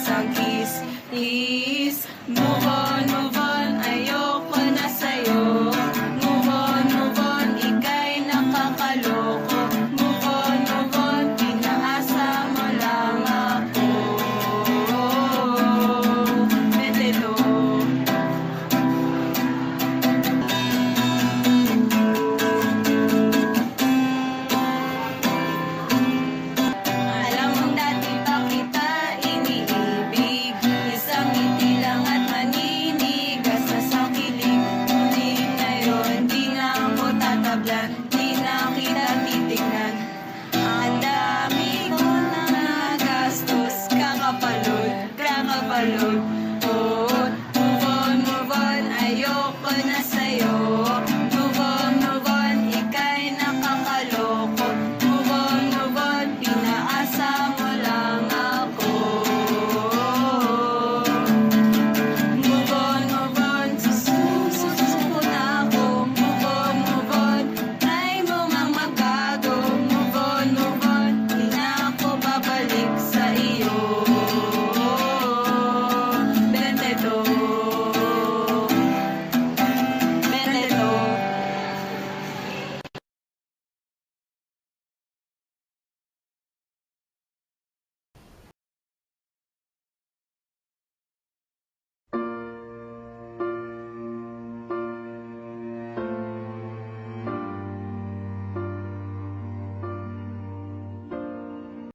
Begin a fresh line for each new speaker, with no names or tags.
isang kiss. Move on, ayoko na sa'yo. Move on, ika'y nakakaloko. Move on, pinaasa mo lang ako. Medelo. Alam mong dati pa kita iniibig. Isang ngiti lang at maninigas na sa kilig. Ngunit ngayon, di na ako tatablan, di na kita titignan. Ang dami ko na nagastos, kakapalod.